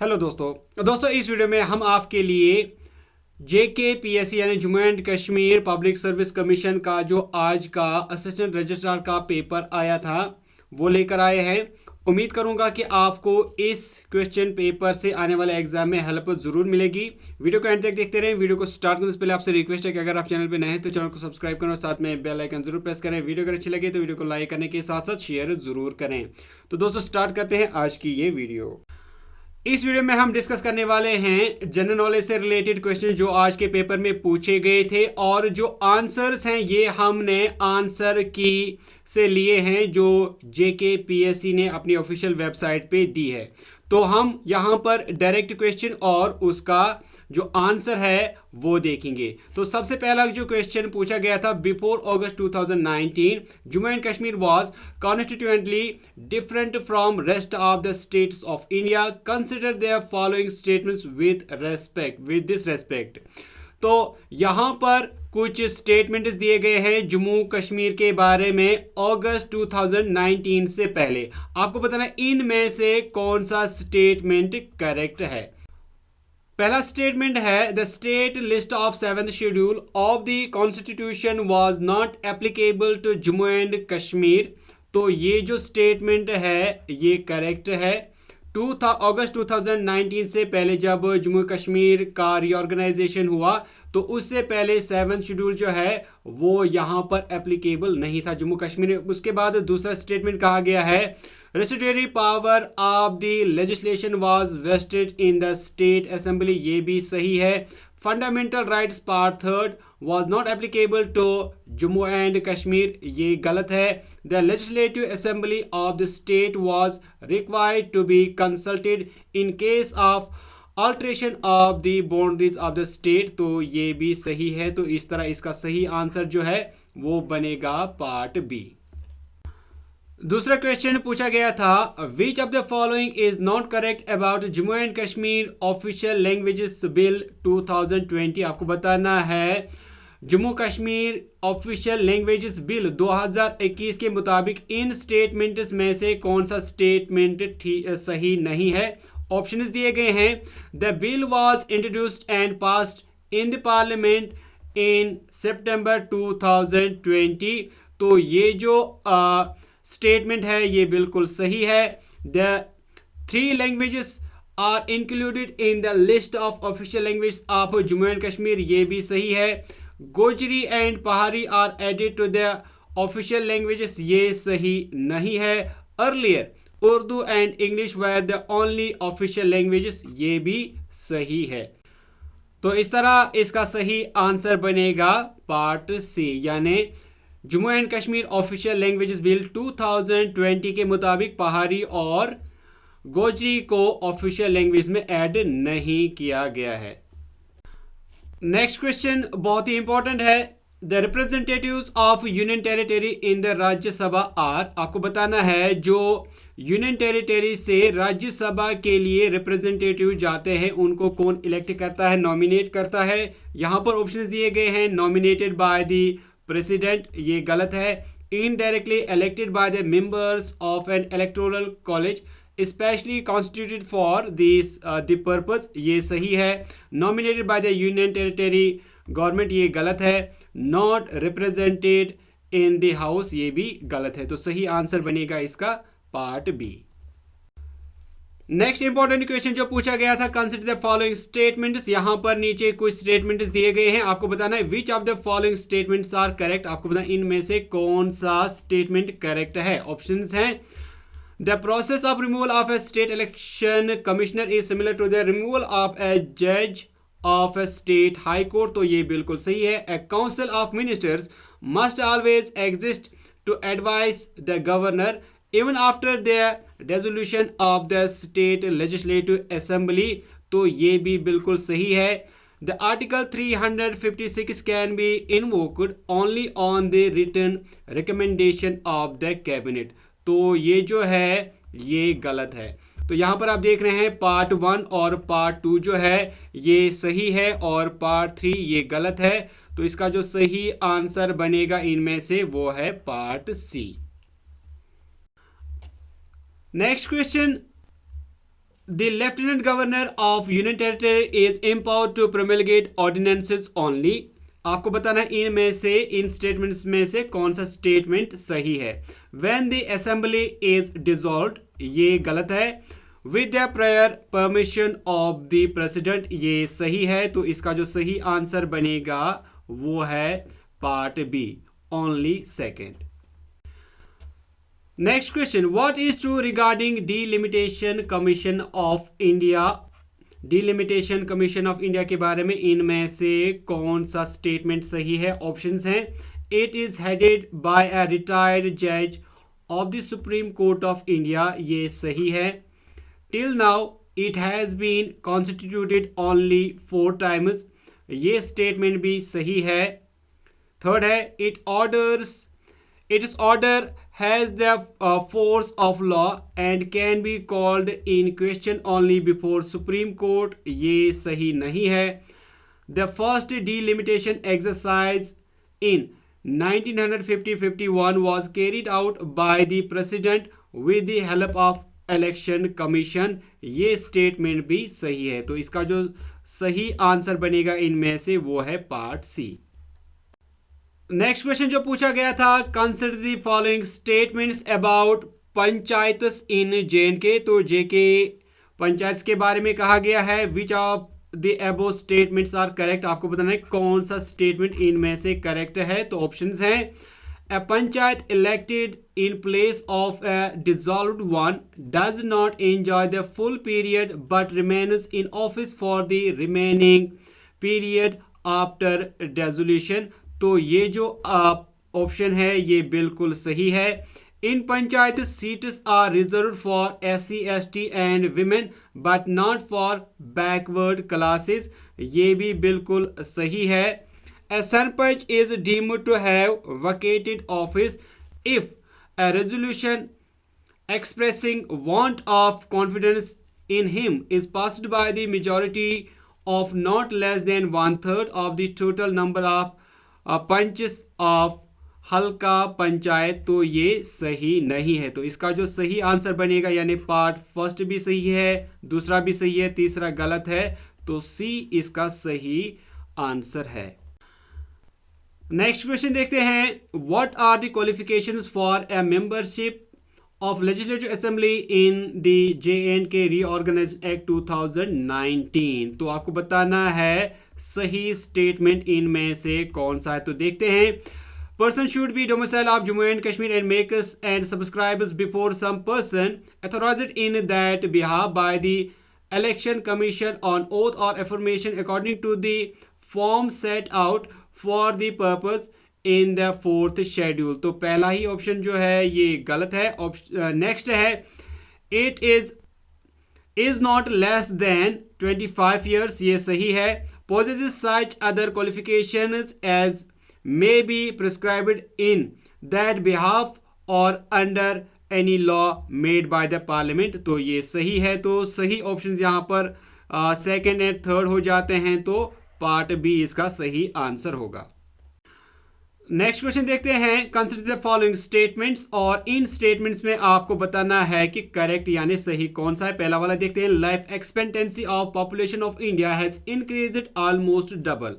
Hello दोस्तों इस video में हम आपके लिए JKPSC यानी Jammu and Kashmir public service commission का जो आज का असिस्टेंट रजिस्ट्रार का पेपर आया था वो लेकर आए हैं। उम्मीद करूंगा कि आपको इस क्वेश्चन पेपर से आने वाले एग्जाम में हेल्प जरूर मिलेगी। वीडियो को एंड तक देखते रहें। वीडियो को स्टार्ट करने से पहले आपसे रिक्वेस्ट है कि अगर आप चैनल पे नए हैं तो चैनल को सब्सक्राइब करें और साथ में बेल आइकन जरूर प्रेस करें। वीडियो अगर अच्छी लगे तो वीडियो को लाइक करने के साथ साथ शेयर जरूर करें। तो दोस्तों स्टार्ट करते हैं आज की ये वीडियो। इस वीडियो में हम डिस्कस करने वाले हैं जनरल नॉलेज से रिलेटेड क्वेश्चन जो आज के पेपर में पूछे गए थे और जो आंसर्स हैं ये हमने आंसर की से लिए हैं जो JKPSC ने अपनी ऑफिशियल वेबसाइट पे दी है। तो हम यहाँ पर डायरेक्ट क्वेश्चन और उसका जो आंसर है वो देखेंगे। तो सबसे पहला जो क्वेश्चन पूछा गया था, before August 2019 Jammu and Kashmir was constituently different from rest of the states of India, consider their following statements with this respect. तो यहां पर कुछ स्टेटमेंट्स दिए गए हैं जम्मू कश्मीर के बारे में अगस्त 2019 से पहले। आपको बताना इनमें से कौन सा स्टेटमेंट करेक्ट है। पहला स्टेटमेंट है, the state list of 7th schedule of the constitution was not applicable to Jammu and Kashmir. तो ये जो स्टेटमेंट है ये करेक्ट है। अगस्त 2019 से पहले जब जम्मू कश्मीर का रीऑर्गेनाइजेशन हुआ तो उससे पहले 7th शेड्यूल जो है वो यहाँ पर एप्लीकेबल नहीं था जम्मू कश्मीर। उसके बाद दूसरा स्टेटमेंट कहा गया है, restitutory power of the legislation was vested in the state assembly. ये भी सही है। Fundamental rights part 3 was not applicable to Jammu and Kashmir, ये गलत है। The legislative assembly of the state was required to be consulted in case of alteration of the boundaries of the state, तो ये भी सही है। तो इस तरह इसका सही आंसर जो है वो बनेगा पार्ट बी। दूसरा क्वेश्चन पूछा गया था, विच of the following is not correct about Jammu and Kashmir official languages bill 2020। आपको बताना है Jammu Kashmir official languages bill 2021 के मुताबिक इन स्टेटमेंट्स में से कौन सा स्टेटमेंट सही नहीं है। ऑप्शंस दिए गए हैं, the bill was introduced and passed in the parliament in September 2020। तो ये जो स्टेटमेंट है ये बिल्कुल सही है। The 3 languages are included in the list of official language of Jammu and Kashmir, ये भी सही है। Gojri and Pahari are added to the official languages, ये सही नहीं है। Earlier Urdu and English were the only official languages, ये भी सही है। तो इस तरह इसका सही आंसर बनेगा पार्ट सी, यानी Jammu and Kashmir official languages bill 2020 के मुताबिक पहाड़ी और गोजरी को ऑफिशियल लैंग्वेज में ऐड नहीं किया गया है। नेक्स्ट क्वेश्चन बहुत ही इंपॉर्टेंट है, the representatives of union territory in the Rajya Sabha are. आपको बताना है जो यूनियन टेरिटरी से राज्यसभा के लिए रिप्रेजेंटेटिव जाते हैं उनको कौन इलेक्ट करता है, नॉमिनेट करता है। यहाँ पर ऑप्शन दिए गए हैं, नॉमिनेटेड बाय द प्रेसिडेंट, ये गलत है। Indirectly elected by the members of an electoral college specially constituted for this the purpose, ये सही है। Nominated by the union territory government, ये गलत है। Not represented in the house, ये भी गलत है। तो सही आंसर बनेगा इसका part B. Next important question जो पूछा गया था, कंसिडर द फॉलोइंग स्टेटमेंट्स। यहां पर नीचे कुछ स्टेटमेंट्स दिए गए हैं, आपको बताना है which of the following statements are correct. आपको बताना इनमें से कौन सा स्टेटमेंट करेक्ट है। ऑप्शंस हैं, the process of removal of a state election commissioner is similar to the removal of a जज of a state high court, तो ये बिल्कुल सही है। A council of ministers must always exist to advice the governor even after the dissolution of the state legislative assembly, तो ये भी बिल्कुल सही है। The article 356 can be invoked only on the written recommendation of the cabinet, तो ये जो है ये गलत है। तो यहाँ पर आप देख रहे हैं पार्ट 1 और पार्ट 2 जो है ये सही है और पार्ट 3 ये गलत है। तो इसका जो सही आंसर बनेगा इनमें से वो है part C. Next question, The Lieutenant Governor of Union Territory is empowered to promulgate ordinances only. आपको बताना है इनमें से, इन स्टेटमेंट्स में से कौन सा स्टेटमेंट सही है. When the assembly is dissolved, ये गलत है. With the prior permission of the president, ये सही है. तो इसका जो सही आंसर बनेगा वो है part B, only second. Next question. What is true regarding Delimitation Commission of India? Delimitation Commission of India के बारे में इनमें से कौन सा स्टेटमेंट सही है? ऑप्शंस हैं. It is headed by a retired judge of the Supreme Court of India. ये सही है. Till now it has been constituted only 4 times. ये स्टेटमेंट भी सही है. थर्ड है, its order has the force of law and can be called in question only before Supreme Court. ये सही नहीं है. The first delimitation exercise in 1950-51 was carried out by the President with the help of Election Commission. ये statement भी सही है. तो इसका जो सही आंसर बनेगा इनमें से वो है पार्ट सी. नेक्स्ट क्वेश्चन जो पूछा गया था, consider the following statements about panchayats in J and K. तो जे.के पंचायत के बारे में कहा गया है. Which of the above statements are correct. आपको बताना है कौन सा स्टेटमेंट इनमें से करेक्ट है. तो ऑप्शंस हैं, a panchayat elected in place of a dissolved one does not enjoy the full period but remains in office for the remaining period after dissolution. तो ये जो ऑप्शन है ये बिल्कुल सही है. In panchayat seats are reserve for SC ST and women but not for backward classes. ये भी बिल्कुल सही है. A Sarpanch is deemed to have vacated office if a resolution expressing want of confidence in him is passed by the majority of not less than 1/3 of the total number of punches of हल्का पंचायत. तो ये सही नहीं है. तो इसका जो सही आंसर बनेगा, यानी पार्ट फर्स्ट भी सही है, दूसरा भी सही है, तीसरा गलत है. तो सी इसका सही आंसर है. नेक्स्ट क्वेश्चन देखते हैं. What are the qualifications for a membership of legislative assembly in the J and K reorganised act 2019. तो आपको बताना है सही स्टेटमेंट इनमें से कौन सा है. तो देखते हैं. Person should be domicile of Jammu and Kashmir and makers and subscribers before some person authorised in that behalf by the election commission on oath और affirmation according to the form set out for the purpose in the 4th schedule. तो पहला ही option जो है ये गलत है. Next है, it is not less than 25 years. ये सही है. Possesses such other qualifications as may be prescribed in that behalf or under any law made by the parliament. तो ये सही है. तो सही ऑप्शंस यहाँ पर सेकंड एंड थर्ड हो जाते हैं. तो पार्ट बी इसका सही आंसर होगा. नेक्स्ट क्वेश्चन देखते हैं. Consider the following statements. और इन स्टेटमेंट्स में आपको बताना है कि करेक्ट यानी सही कौन सा है. पहला वाला देखते हैं. Life expectancy of population of India has increased almost double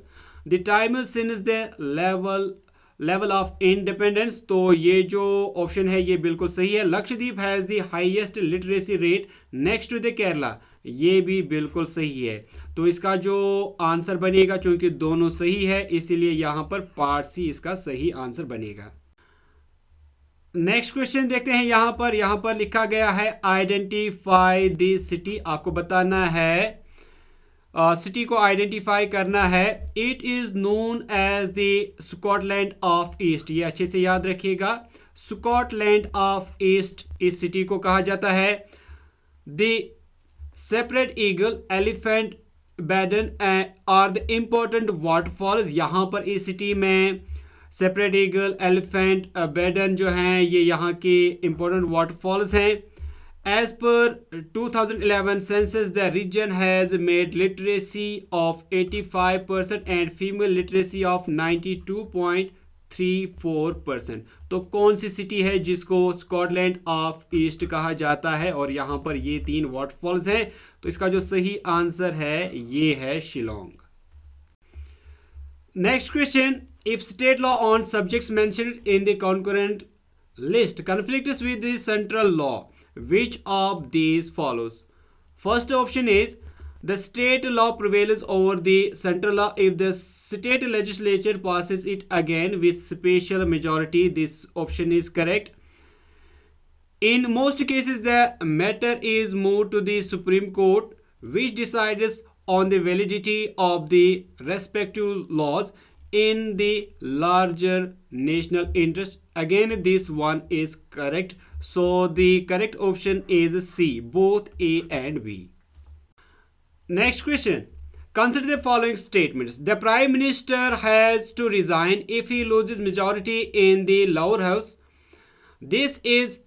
the time since the level of independence. तो ये जो ऑप्शन है ये बिल्कुल सही है. Lakshadweep has the highest literacy rate next to the Kerala. ये भी बिल्कुल सही है. तो इसका जो आंसर बनेगा, चूंकि दोनों सही है इसीलिए यहां पर पार्ट सी इसका सही आंसर बनेगा. नेक्स्ट क्वेश्चन देखते हैं. यहां पर लिखा गया है आइडेंटिफाई द सिटी. आपको बताना है सिटी को आइडेंटिफाई करना है. It is known as the Scotland of east. ये अच्छे से याद रखिएगा. स्कॉटलैंड ऑफ ईस्ट इस सिटी को कहा जाता है. The separate eagle, elephant, Beadon are the important waterfalls. यहाँ पर इस सिटी में सेपरेट ईगल, एलिफेंट, बैडन जो हैं ये यहाँ के इम्पोर्टेंट वाटरफॉल्स हैं. As per 2011 census the region has made literacy of 85% and female literacy of 34%। तो कौन सी सिटी है जिसको स्कॉटलैंड ऑफ ईस्ट कहा जाता है, और यहाँ पर ये 3 वाटरफॉल्स हैं, तो इसका जो सही आंसर है ये है Shillong. Next question, if state law on subjects mentioned in the concurrent list conflicts with the central law, which of these follows? First option is the state law prevails over the central law if the state legislature passes it again with special majority. This option is correct. In most cases, the matter is moved to the Supreme Court, which decides on the validity of the respective laws in the larger national interest. Again, this one is correct. So the correct option is C, both A and B. Next question. Consider the following statements. The Prime Minister has to resign if he loses majority in the lower house. This is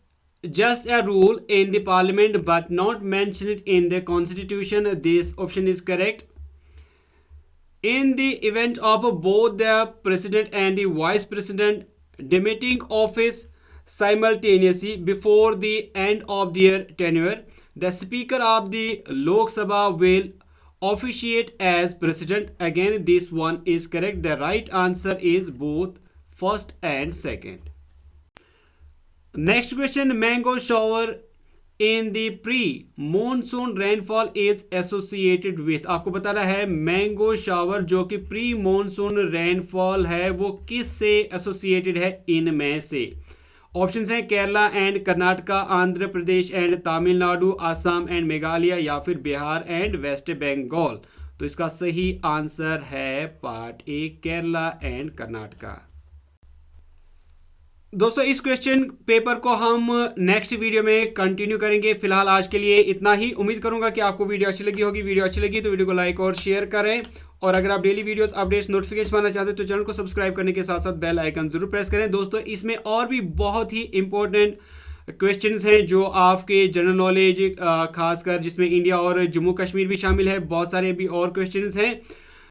just a rule in the parliament but not mentioned in the constitution. This option is correct. In the event of both the president and the vice president demitting office simultaneously before the end of their tenure, the speaker of the Lok Sabha will officiate as president. Again, this one is correct. The right answer is both first and second. Next question, mango shower in the pre-monsoon rainfall is associated with. आपको बताना है mango shower जो कि pre monsoon rainfall है वो किस से associated है इनमें से। ऑप्शंस हैं Kerala and Karnataka, Andhra Pradesh and Tamil Nadu, Assam and Meghalaya, या फिर बिहार एंड वेस्ट बंगाल। तो इसका सही आंसर है part A, Kerala and Karnataka. दोस्तों इस क्वेश्चन पेपर को हम नेक्स्ट वीडियो में कंटिन्यू करेंगे। फिलहाल आज के लिए इतना ही। उम्मीद करूंगा कि आपको वीडियो अच्छी लगी होगी। वीडियो अच्छी लगी तो वीडियो को लाइक और शेयर करें, और अगर आप डेली वीडियोस अपडेट्स नोटिफिकेशन पाना चाहते हैं तो चैनल को सब्सक्राइब करने के साथ साथ बेल आइकन जरूर प्रेस करें। दोस्तों इसमें और भी बहुत ही इंपॉर्टेंट क्वेश्चंस हैं जो आपके जनरल नॉलेज खासकर जिसमें इंडिया और जम्मू कश्मीर भी शामिल है, बहुत सारे भी और क्वेश्चंस हैं